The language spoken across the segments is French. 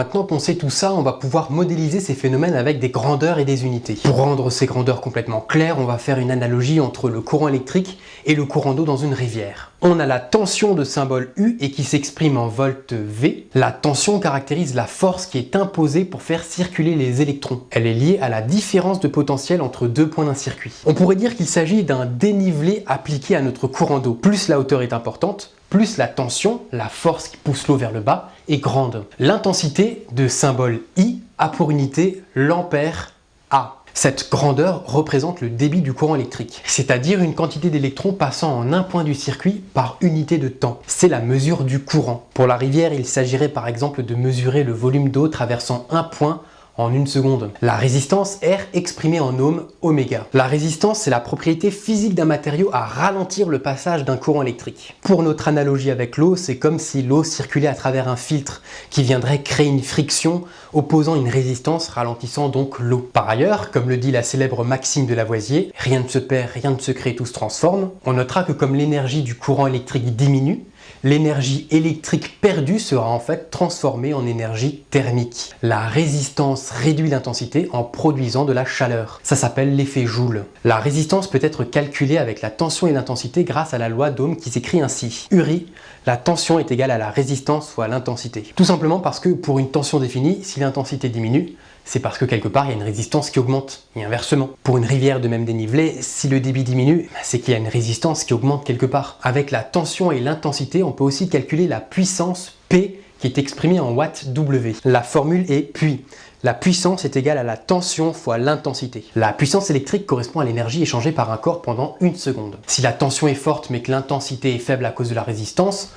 maintenant qu'on sait tout ça, on va pouvoir modéliser ces phénomènes avec des grandeurs et des unités. Pour rendre ces grandeurs complètement claires, on va faire une analogie entre le courant électrique et le courant d'eau dans une rivière. On a la tension de symbole U et qui s'exprime en volts V. La tension caractérise la force qui est imposée pour faire circuler les électrons. Elle est liée à la différence de potentiel entre deux points d'un circuit. On pourrait dire qu'il s'agit d'un dénivelé appliqué à notre courant d'eau. Plus la hauteur est importante, plus la tension, la force qui pousse l'eau vers le bas, est grande. L'intensité de symbole I a pour unité l'ampère A. Cette grandeur représente le débit du courant électrique, c'est-à-dire une quantité d'électrons passant en un point du circuit par unité de temps. C'est la mesure du courant. Pour la rivière, il s'agirait par exemple de mesurer le volume d'eau traversant un point en une seconde. La résistance R exprimée en ohms oméga. La résistance, c'est la propriété physique d'un matériau à ralentir le passage d'un courant électrique. Pour notre analogie avec l'eau, c'est comme si l'eau circulait à travers un filtre qui viendrait créer une friction opposant une résistance ralentissant donc l'eau. Par ailleurs, comme le dit la célèbre maxime de Lavoisier, rien ne se perd, rien ne se crée, tout se transforme, on notera que comme l'énergie du courant électrique diminue, l'énergie électrique perdue sera en fait transformée en énergie thermique. La résistance réduit l'intensité en produisant de la chaleur. Ça s'appelle l'effet Joule. La résistance peut être calculée avec la tension et l'intensité grâce à la loi d'Ohm qui s'écrit ainsi. URI, la tension est égale à la résistance fois l'intensité. Tout simplement parce que pour une tension définie, si l'intensité diminue, c'est parce que quelque part il y a une résistance qui augmente, et inversement. Pour une rivière de même dénivelé, si le débit diminue, c'est qu'il y a une résistance qui augmente quelque part. Avec la tension et l'intensité, on peut aussi calculer la puissance P qui est exprimée en watts W. La formule est puis. La puissance est égale à la tension fois l'intensité. La puissance électrique correspond à l'énergie échangée par un corps pendant une seconde. Si la tension est forte mais que l'intensité est faible à cause de la résistance,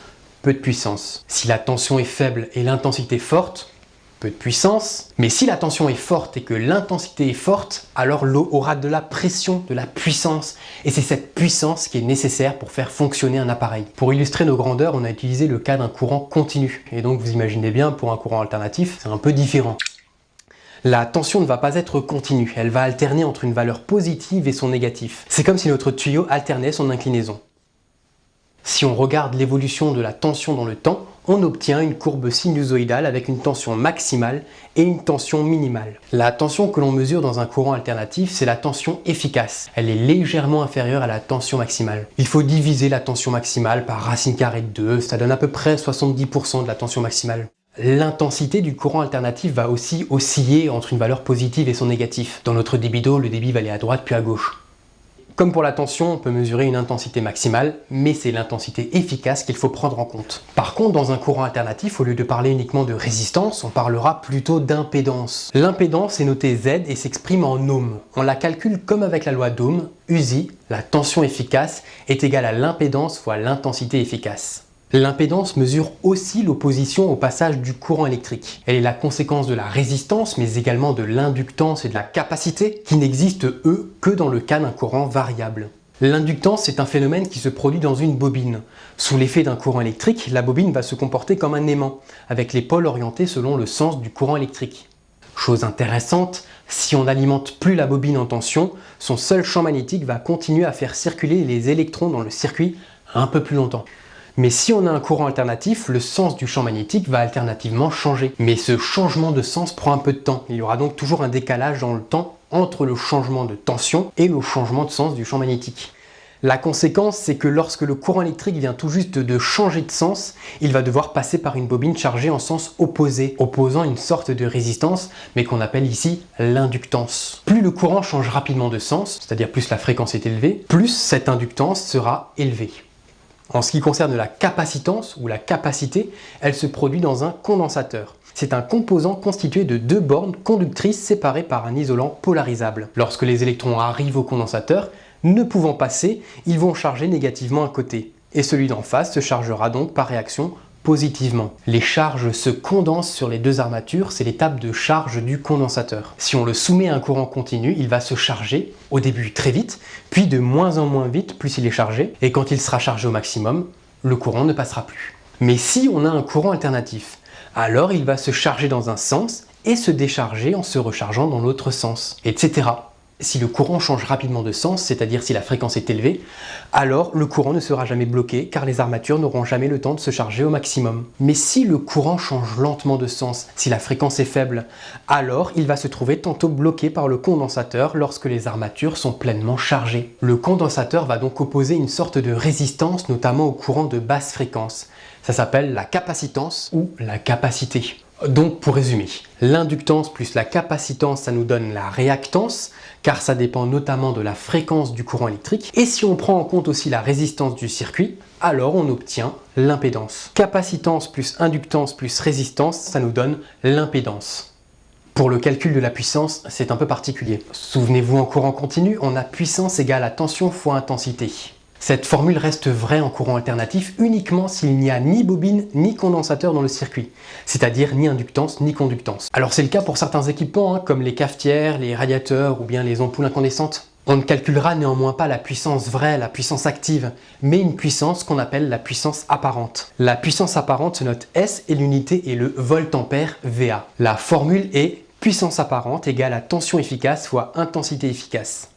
peu de puissance. Si la tension est faible et l'intensité forte, peu de puissance. Mais si la tension est forte et que l'intensité est forte, alors l'eau aura de la pression, de la puissance. Et c'est cette puissance qui est nécessaire pour faire fonctionner un appareil. Pour illustrer nos grandeurs, on a utilisé le cas d'un courant continu. Et donc vous imaginez bien, pour un courant alternatif, c'est un peu différent. La tension ne va pas être continue, elle va alterner entre une valeur positive et son négatif. C'est comme si notre tuyau alternait son inclinaison. Si on regarde l'évolution de la tension dans le temps, on obtient une courbe sinusoïdale avec une tension maximale et une tension minimale. La tension que l'on mesure dans un courant alternatif, c'est la tension efficace. Elle est légèrement inférieure à la tension maximale. Il faut diviser la tension maximale par racine carrée de 2, ça donne à peu près 70% de la tension maximale. L'intensité du courant alternatif va aussi osciller entre une valeur positive et son négatif. Dans notre débit d'eau, le débit va aller à droite puis à gauche. Comme pour la tension, on peut mesurer une intensité maximale, mais c'est l'intensité efficace qu'il faut prendre en compte. Par contre, dans un courant alternatif, au lieu de parler uniquement de résistance, on parlera plutôt d'impédance. L'impédance est notée Z et s'exprime en ohms. On la calcule comme avec la loi d'Ohm, USI, la tension efficace, est égale à l'impédance fois l'intensité efficace. L'impédance mesure aussi l'opposition au passage du courant électrique. Elle est la conséquence de la résistance, mais également de l'inductance et de la capacité, qui n'existent, eux, que dans le cas d'un courant variable. L'inductance est un phénomène qui se produit dans une bobine. Sous l'effet d'un courant électrique, la bobine va se comporter comme un aimant, avec les pôles orientés selon le sens du courant électrique. Chose intéressante, si on n'alimente plus la bobine en tension, son seul champ magnétique va continuer à faire circuler les électrons dans le circuit un peu plus longtemps. Mais si on a un courant alternatif, le sens du champ magnétique va alternativement changer. Mais ce changement de sens prend un peu de temps. Il y aura donc toujours un décalage dans le temps entre le changement de tension et le changement de sens du champ magnétique. La conséquence, c'est que lorsque le courant électrique vient tout juste de changer de sens, il va devoir passer par une bobine chargée en sens opposé, opposant une sorte de résistance, mais qu'on appelle ici l'inductance. Plus le courant change rapidement de sens, c'est-à-dire plus la fréquence est élevée, plus cette inductance sera élevée. En ce qui concerne la capacitance ou la capacité, elle se produit dans un condensateur. C'est un composant constitué de deux bornes conductrices séparées par un isolant polarisable. Lorsque les électrons arrivent au condensateur, ne pouvant passer, ils vont charger négativement un côté. Et celui d'en face se chargera donc par réaction positivement. Les charges se condensent sur les deux armatures, c'est l'étape de charge du condensateur. Si on le soumet à un courant continu, il va se charger, au début très vite, puis de moins en moins vite plus il est chargé, et quand il sera chargé au maximum, le courant ne passera plus. Mais si on a un courant alternatif, alors il va se charger dans un sens et se décharger en se rechargeant dans l'autre sens, etc. Si le courant change rapidement de sens, c'est-à-dire si la fréquence est élevée, alors le courant ne sera jamais bloqué car les armatures n'auront jamais le temps de se charger au maximum. Mais si le courant change lentement de sens, si la fréquence est faible, alors il va se trouver tantôt bloqué par le condensateur lorsque les armatures sont pleinement chargées. Le condensateur va donc opposer une sorte de résistance, notamment au courant de basse fréquence. Ça s'appelle la capacitance ou la capacité. Donc pour résumer, l'inductance plus la capacitance, ça nous donne la réactance, car ça dépend notamment de la fréquence du courant électrique. Et si on prend en compte aussi la résistance du circuit, alors on obtient l'impédance. Capacitance plus inductance plus résistance, ça nous donne l'impédance. Pour le calcul de la puissance, c'est un peu particulier. Souvenez-vous, en courant continu, on a puissance égale à tension fois intensité. Cette formule reste vraie en courant alternatif uniquement s'il n'y a ni bobine ni condensateur dans le circuit, c'est-à-dire ni inductance ni conductance. Alors c'est le cas pour certains équipements comme les cafetières, les radiateurs ou bien les ampoules incandescentes. On ne calculera néanmoins pas la puissance vraie, la puissance active, mais une puissance qu'on appelle la puissance apparente. La puissance apparente se note S et l'unité est le volt-ampère VA. La formule est puissance apparente égale à tension efficace fois intensité efficace.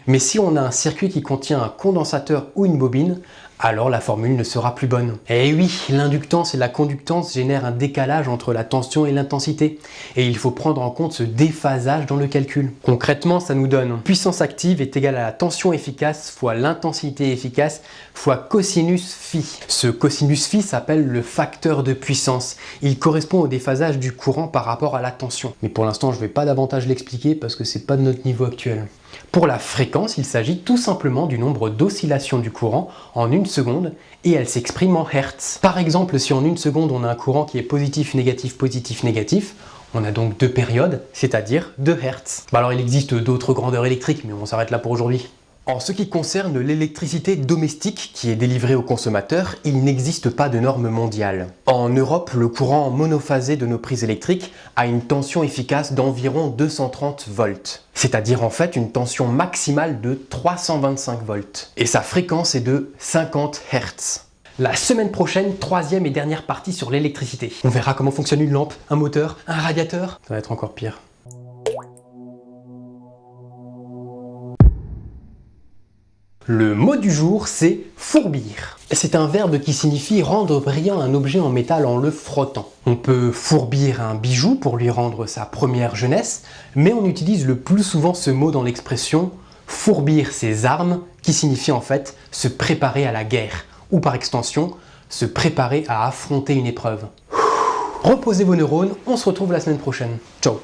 Mais si on a un circuit qui contient un condensateur ou une bobine, alors la formule ne sera plus bonne. Et oui, l'inductance et la conductance génèrent un décalage entre la tension et l'intensité. Et il faut prendre en compte ce déphasage dans le calcul. Concrètement, ça nous donne puissance active est égale à la tension efficace fois l'intensité efficace fois cosinus phi. Ce cosinus phi s'appelle le facteur de puissance. Il correspond au déphasage du courant par rapport à la tension. Mais pour l'instant, je ne vais pas davantage l'expliquer parce que c'est pas de notre niveau actuel. Pour la fréquence, il s'agit tout simplement du nombre d'oscillations du courant en une seconde et elle s'exprime en hertz. Par exemple, si en une seconde on a un courant qui est positif, négatif, on a donc deux périodes, c'est-à-dire 2 hertz. Alors il existe d'autres grandeurs électriques, mais on s'arrête là pour aujourd'hui. En ce qui concerne l'électricité domestique qui est délivrée aux consommateurs, il n'existe pas de norme mondiale. En Europe, le courant monophasé de nos prises électriques a une tension efficace d'environ 230 volts, c'est-à-dire en fait une tension maximale de 325 volts. Et sa fréquence est de 50 Hz. La semaine prochaine, troisième et dernière partie sur l'électricité. On verra comment fonctionne une lampe, un moteur, un radiateur. Ça va être encore pire. Le mot du jour, c'est fourbir. C'est un verbe qui signifie rendre brillant un objet en métal en le frottant. On peut fourbir un bijou pour lui rendre sa première jeunesse, mais on utilise le plus souvent ce mot dans l'expression fourbir ses armes, qui signifie en fait se préparer à la guerre, ou par extension, se préparer à affronter une épreuve. Reposez vos neurones, on se retrouve la semaine prochaine. Ciao.